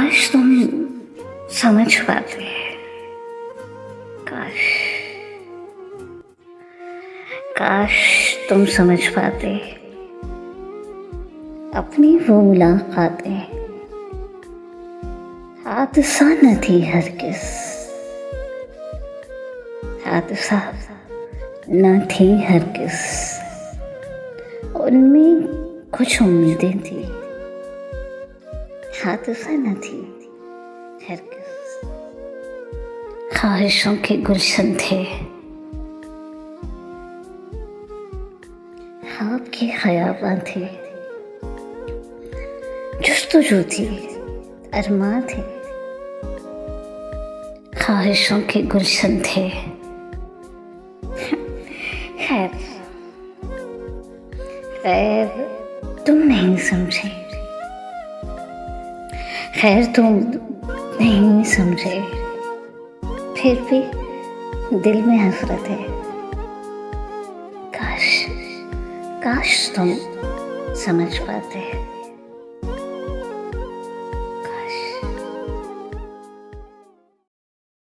काश तुम समझ पाते, काश काश तुम समझ पाते अपनी वो मुलाकातें हादसा न थी हरगिज़, हादसा न थी हरगिज़। उनमें कुछ उम्मीदें थी, हादसा न थी हरगिज़। ख्वाहिशों के गुलशन थे, आपके ख्याबां थे, जुस्तजू थी, अरमां थे। ख्वाहिशों के गुलशन थे। खैर खैर तुम नहीं समझे, खैर तुम नहीं समझे, फिर भी दिल में हसरत है। काश काश तुम समझ पाते।